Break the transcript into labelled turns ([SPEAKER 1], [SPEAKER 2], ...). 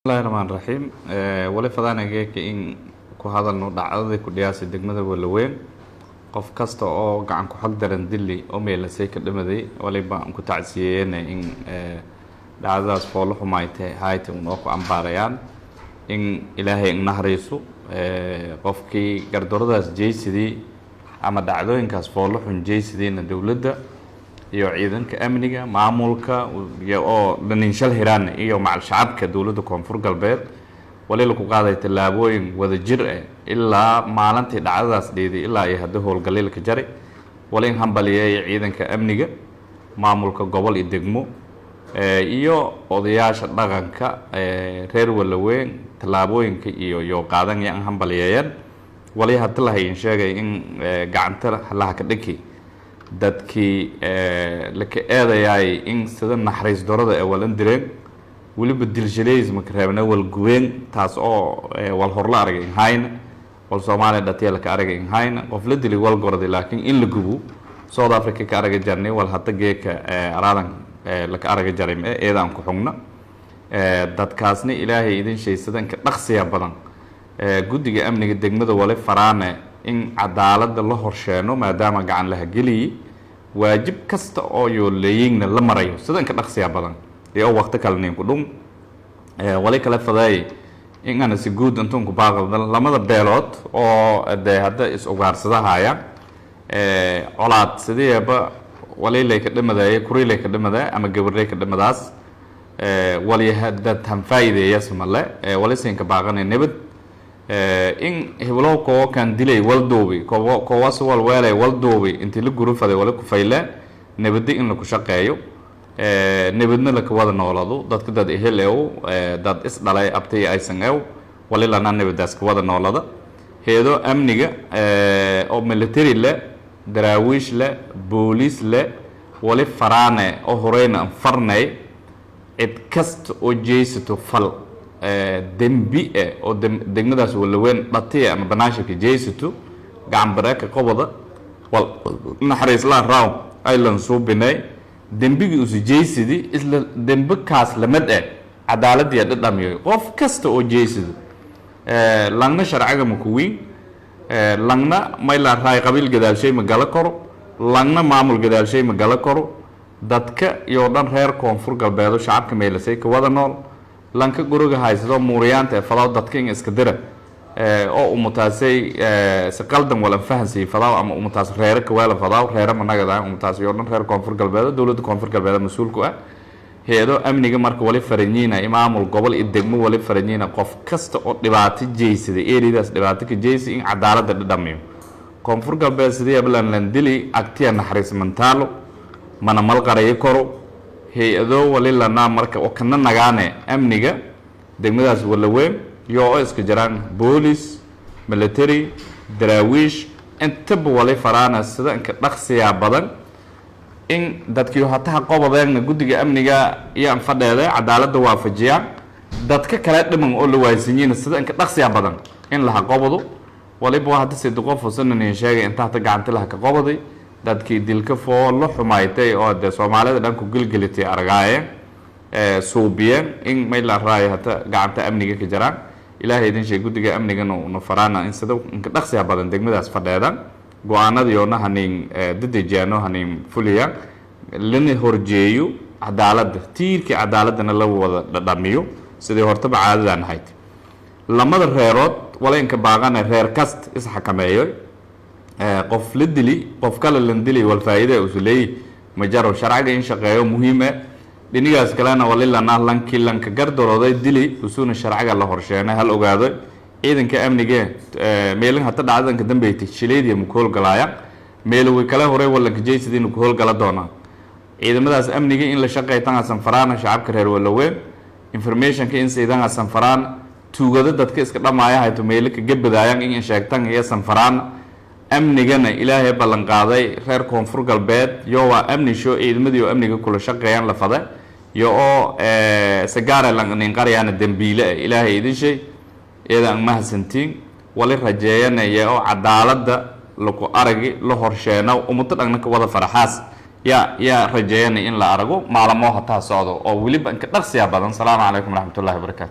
[SPEAKER 1] الله الرحمن الرحيم wali fadaanayga in ku hadalno dhacdada ku dhiyaasay degmada Walaweyn qof kasta oo gacan ku xaq daran dili oo meelasay ka dhimaday waliba aan ku tacsiyeeyay in dhacdadaas foolo xumaaytay hay'ad oo ku ambaarayaan in ilaahay naxariiso qofkii gardaradaas jeeysidii ama dhacdooyinkaas foolo xun jeeysideena dawladda iyo ciidanka amniga maamulka iyo oo dhaninshal hiraan iyo macal shacabka dawladda koonfur galbeed wali ku qaaday talaabooyin wada jir ah ilaa maalintii dhacdadaas dheeday ilaa ay hadda howlgaleelka jaray wali hambaliyay ciidanka amniga maamulka gobol iyo degmo iyo odayaasha dhaqanka reer Walaweyn talaabooyinka iyo qaadanayaan hambaliyayeen wali hadda la hayn sheegay in gacanta la ka dhigi dadkii laka eedayay in sida naxariis darada ay walan direen waliba dilshaleys ma kareebna wal guween taas oo wal hor la aragay hayna wal Soomaaliya dadka la ka aragay hayna qof la dilay wal gorday laakiin in la gubo South Africa ka aragay jarnay wal hadda geeka araadan la ka aragay jarim eedaan ku xugna dadkaasna ilaahay idin sheeysadan ka dhaqsiya badan guddiga amniga degmada wali faraane in cadaalada la horsheeno maadaama gacan la geliyay waajib kasta oo yoo leeyina la marayo sidan ka dhaqsiya badan ee waqti kale nin ku dhum wali kala faday in aan si guud intuu ku baaqal lamada beelood oo hadda is ugaarsadahaaya colaad sideeba wali leeka dhimaday kurilay ka dhimaday ama gabarlay ka dhimadaas wali hadda tan faa'iideeyo samale wali siin ka baaqanay nabad in heblow ko kan dilay waldoobi ko waswal weelay waldoobi intii la gurufaday wala ku fayle nabad in la ku shaqeeyo nabadna la ka wada noolado dadka dad eheleew dad is dhalay abtay aysan eew wali lana nabadaas ka wada noolada heedo amniga oo military le daraawiish le booliis le wali faraane oo horeyna farnay cid kasta oo jeesato fal dembi oo degmadaas Walaweyn dhatiya ama banaashka jeesato gacan baraka qobada wal naxariis la raaw aylan soo binay dembigi uu jeesidi isla dembi kaas lamad cadaalad iyo dhadhamiyo qof kasta oo jeesidi langna sharciga ma ku weyn langna may la raay qabiil gadaalshay ma gala karo langna maamul gadaalshay ma gala karo dadka iyo dhan reer koonfur galbeed shacabka meelasay ka wada nool lanka guriga haysto muuriyaanta fadaw dadka in iska dira oo umutaasay si qaldan wala fahansay fadaw ama umutaas reer ka wala fadaw reer managada umutaas iyo dhan reer koonfur galbeed dawladda koonfur galbeed mas'uul ku ah heedo amniga marka wali faranyiina imaamul gobol iyo degmo wali faranyiina qof kasta oo dhibaato jeysada eeridaas dhibaato ka jeysay in cadaalad dhadhamiyo koonfur galbeed sidii ablan lan dili agtiya naxariis mantaalo mana malqaray koro heedo wali lana marka oo kana nagaane amniga degmadaas Walaweyn iyo iska jiraan booliis military daraawiish inta wali faraana sida in ka dhaqsiya badan in dadkii hataa qobadeena guddiga amniga iyo fadheeda cadaalada waafajiya dadka kala dhiman oo la waaysiin sida in ka dhaqsiya badan in la qobado waliba hadda si qof sanadin sheegay inta ta gacanta la ka qobaday dadkii dilka foolo xumaaytay oo de Soomaalida dhan ku gilgilitay aragaaye suubiyeen in may la raay hata gacanta amniga ka jiraan ilaahay idin sheeg guddiga amnigana oo faraana in sida in ka dhaqsiya badan degmadaas fadheeda go'aanada iyo nahanin dadajano hanin fuliya lana horjeeyo cadaalada tiirka cadaaladana la wada dhamiyo sidii hortaba caadadan ahayd lamada reerood wala in ka baaqana reer kast is xakameeyo qof la dili qof kale la dili wal faa'iido uu leeyahay majaro sharciga in shaqeeyo muhiim ah dhinigaas kalena walilana lanki lanka gardarooday dili usuna sharciga la horsheena hal ogaado ciidanka amniga meelin hata dhacdanka dambeeyay shileediya mu kool galaaya meel way kala hore wala ka jeeysadeen ku hool gala doona ciidamadaas amniga in la shaqeeytaan sanfaraana shacabka reer Walaweyn information ka in saydan sanfaraan tuugada dadka iska dhamaaya hayto meel ka gabadayaan in sheegtaan iyo sanfaraan amnigana ilaahay ballan qaaday reer koonfur galbeed iyo waa amni soo ciidamadii oo amniga kula shaqeeyaan la faday iyo oo sagaara lan qariyana dambiile ilaahay idin shay eedan ma hasantiin wali rajeeyanaya oo cadaalada lagu aragi la horsheeno umada dhagna ka wada faraxaas يا رجعنا إن لا أرجو معلموها تاسعدو أو ولي بأنك درس يا بدن. السلام عليكم ورحمة الله وبركاته.